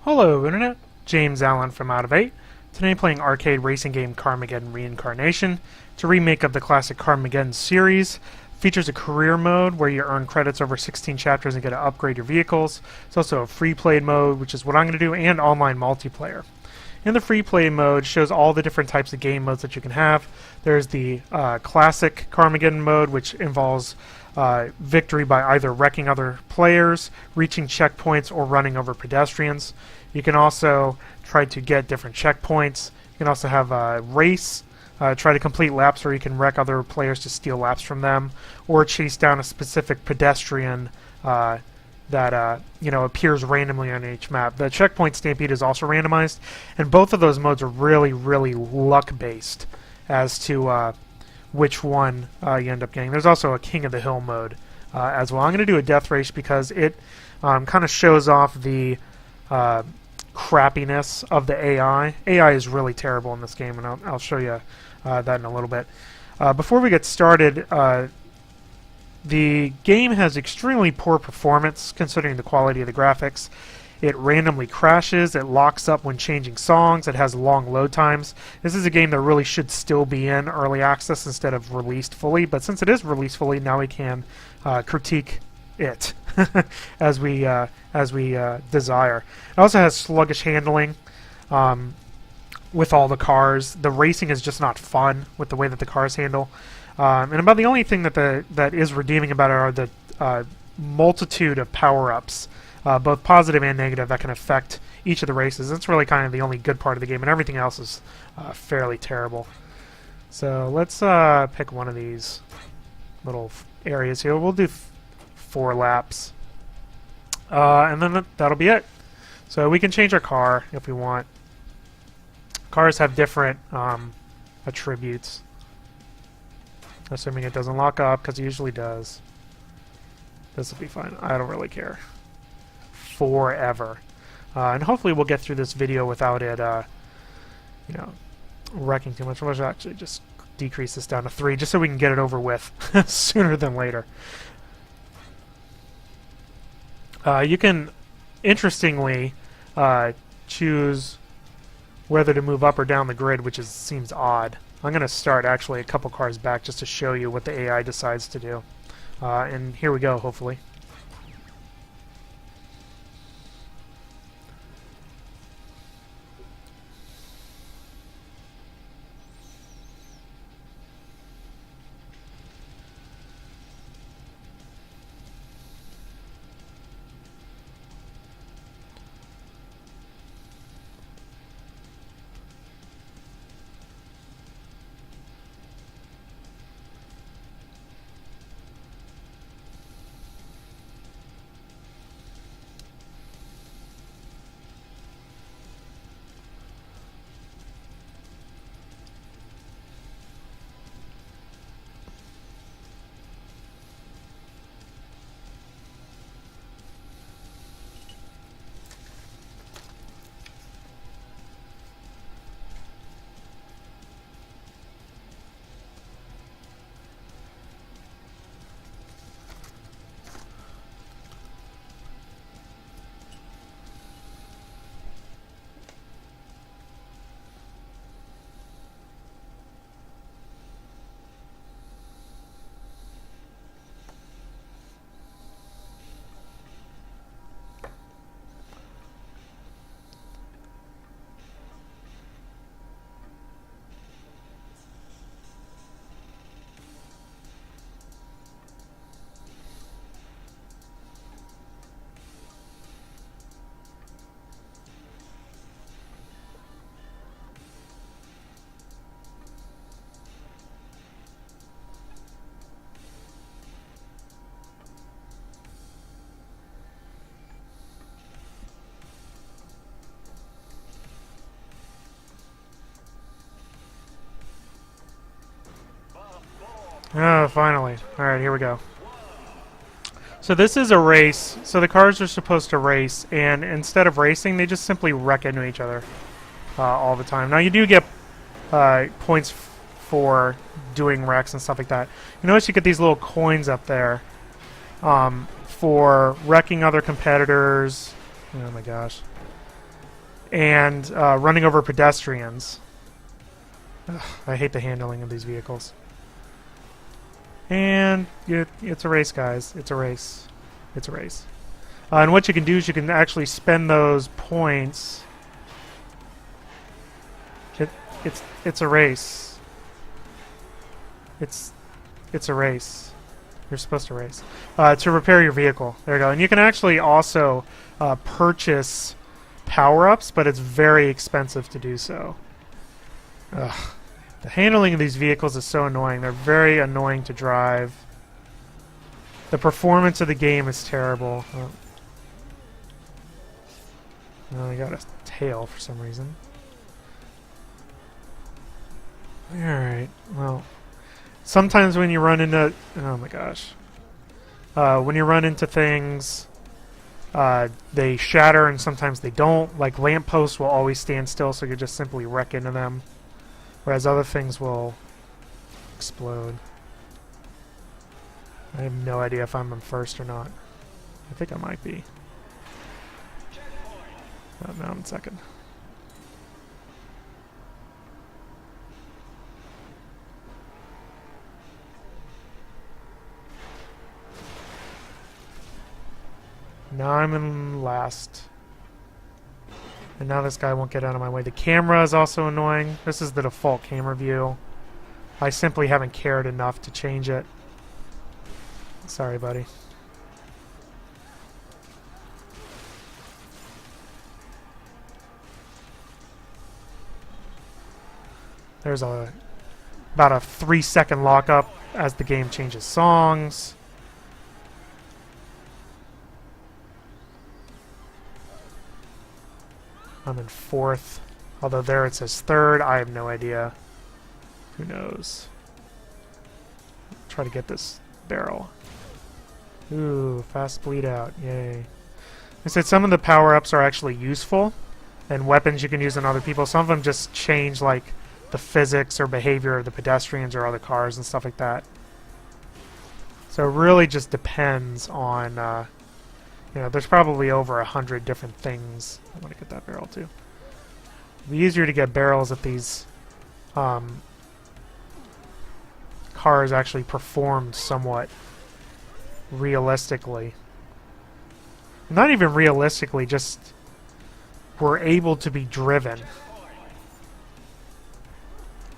Hello Internet, James Allen from Out of 8. Today playing arcade racing game Carmageddon Reincarnation. It's a remake of the classic Carmageddon series. Features a career mode where you earn credits over 16 chapters and get to upgrade your vehicles. It's also a free play mode, which is what I'm going to do, and online multiplayer. In the free play mode shows all the different types of game modes that you can have. There's the classic Carmageddon mode, which involves victory by either wrecking other players, reaching checkpoints, or running over pedestrians. You can also try to get different checkpoints. You can also have a race, try to complete laps where you can wreck other players to steal laps from them, or chase down a specific pedestrian that appears randomly on each map. The checkpoint stampede is also randomized, and both of those modes are really, really luck-based as to which one you end up getting. There's also a King of the Hill mode as well. I'm going to do a death race because it kind of shows off the crappiness of the AI. AI is really terrible in this game, and I'll show you that in a little bit. Before we get started, the game has extremely poor performance considering the quality of the graphics. It randomly crashes, it locks up when changing songs, it has long load times. This is a game that really should still be in early access instead of released fully, but since it is released fully, now we can critique it as we desire. It also has sluggish handling with all the cars. The racing is just not fun with the way that the cars handle. And about the only thing that is redeeming about it are the multitude of power-ups, both positive and negative, that can affect each of the races. That's really kind of the only good part of the game, and everything else is fairly terrible. So let's pick one of these little areas here. We'll do 4 laps, and then that'll be it. So we can change our car if we want. Cars have different attributes. Assuming it doesn't lock up, because it usually does. This will be fine. I don't really care. Forever. And hopefully we'll get through this video without it, wrecking too much. We'll actually just decrease this down to 3, just so we can get it over with sooner than later. You can, interestingly, choose whether to move up or down the grid, which seems odd. I'm going to start actually a couple cars back just to show you what the AI decides to do. And here we go, hopefully. Oh, finally. Alright, here we go. So this is a race. So the cars are supposed to race, and instead of racing, they just simply wreck into each other all the time. Now, you do get points for doing wrecks and stuff like that. You notice you get these little coins up there for wrecking other competitors. Oh my gosh. and running over pedestrians. Ugh, I hate the handling of these vehicles. And it's a race, guys. It's a race. It's a race. And what you can do is you can actually spend those points. It's a race. It's a race. You're supposed to race. To repair your vehicle. There you go. And you can actually also purchase power-ups, but it's very expensive to do so. Ugh. The handling of these vehicles is so annoying. They're very annoying to drive. The performance of the game is terrible. Oh, I got a tail for some reason. Alright, well. Sometimes when you run into... Oh my gosh. When you run into things, they shatter and sometimes they don't. Like lampposts will always stand still, so you just simply wreck into them. Whereas other things will explode. I have no idea if I'm in first or not. I think I might be. Oh, no, I'm in second. Now I'm in last. And now this guy won't get out of my way. The camera is also annoying. This is the default camera view. I simply haven't cared enough to change it. Sorry, buddy. There's about a 3-second lockup as the game changes songs. I'm in fourth. Although there it says third. I have no idea. Who knows? Try to get this barrel. Ooh, fast bleed out. Yay. I said some of the power-ups are actually useful. And weapons you can use on other people. Some of them just change like the physics or behavior of the pedestrians or other cars and stuff like that. So it really just depends on... you know, there's probably over 100 different things. I want to get that barrel too. It'd be easier to get barrels if these cars actually performed somewhat realistically. Not even realistically, just were able to be driven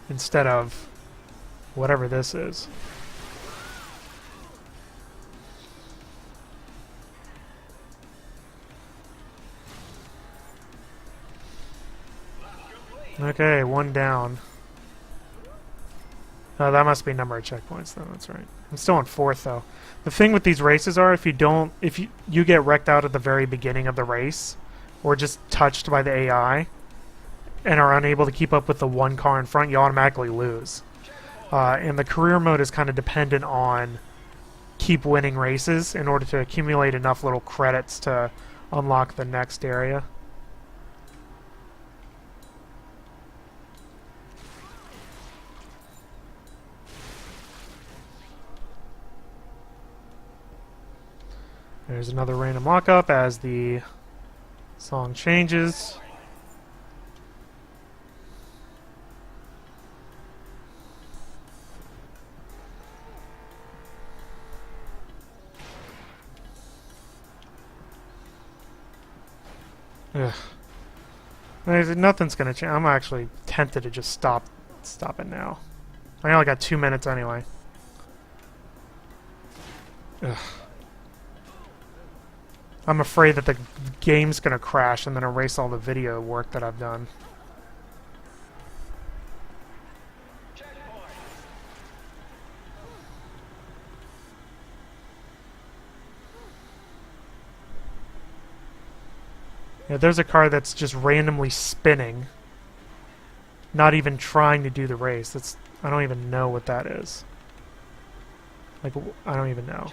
instead of whatever this is. Okay, one down. Oh, that must be number of checkpoints, though. That's right. I'm still in fourth, though. The thing with these races are, if you get wrecked out at the very beginning of the race, or just touched by the AI, and are unable to keep up with the one car in front, you automatically lose. And the career mode is kind of dependent on keep winning races in order to accumulate enough little credits to unlock the next area. There's another random lockup as the song changes. Ugh. Nothing's gonna change. I'm actually tempted to just stop it now. I only got 2 minutes anyway. Ugh. I'm afraid that the game's gonna crash and then erase all the video work that I've done. Yeah, there's a car that's just randomly spinning, not even trying to do the race. I don't even know what that is. Like, I don't even know.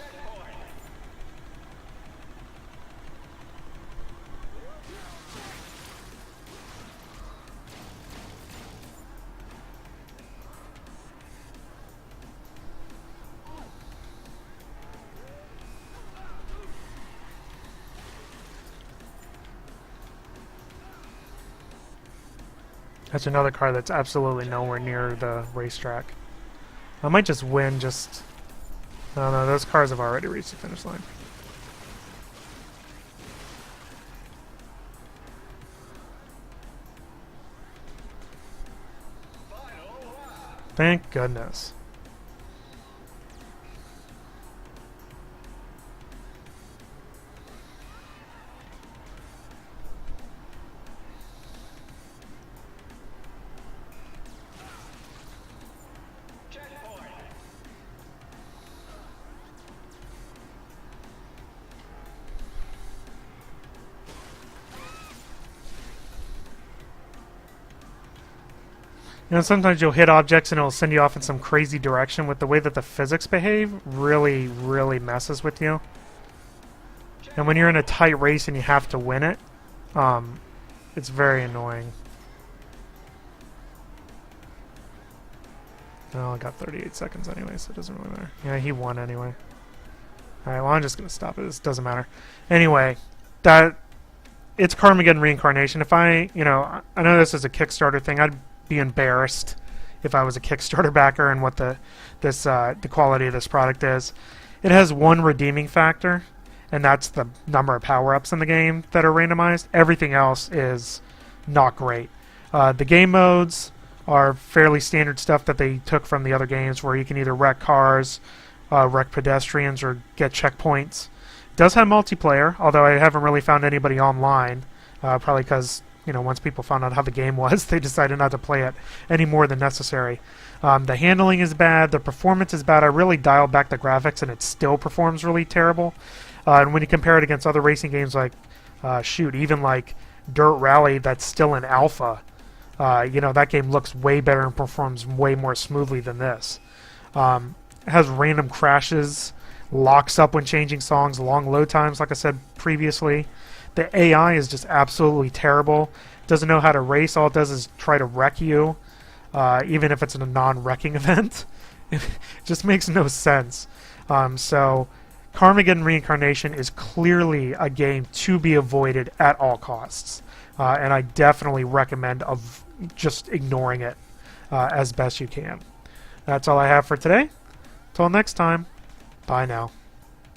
That's another car that's absolutely nowhere near the racetrack. I might just win just... No, no, those cars have already reached the finish line. Thank goodness. You know, sometimes you'll hit objects and it'll send you off in some crazy direction. With the way that the physics behave, really, really messes with you. And when you're in a tight race and you have to win it, it's very annoying. Oh, I got 38 seconds anyway, so it doesn't really matter. Yeah, he won anyway. Alright, well, I'm just going to stop it. This doesn't matter. Anyway, it's Carmageddon Reincarnation. If I know this is a Kickstarter thing. I'd be embarrassed if I was a Kickstarter backer and what the quality of this product is. It has one redeeming factor, and that's the number of power-ups in the game that are randomized. Everything else is not great. The game modes are fairly standard stuff that they took from the other games, where you can either wreck cars, wreck pedestrians, or get checkpoints. It does have multiplayer, although I haven't really found anybody online, probably because once people found out how the game was, they decided not to play it any more than necessary. The handling is bad. The performance is bad. I really dialed back the graphics, and it still performs really terrible. And when you compare it against other racing games like, even like Dirt Rally, that's still in alpha, that game looks way better and performs way more smoothly than this. It has random crashes, locks up when changing songs, long load times, like I said previously. The AI is just absolutely terrible. Doesn't know how to race. All it does is try to wreck you, even if it's in a non-wrecking event. It just makes no sense. So Carmageddon Reincarnation is clearly a game to be avoided at all costs. And I definitely recommend just ignoring it as best you can. That's all I have for today. Till next time, bye now.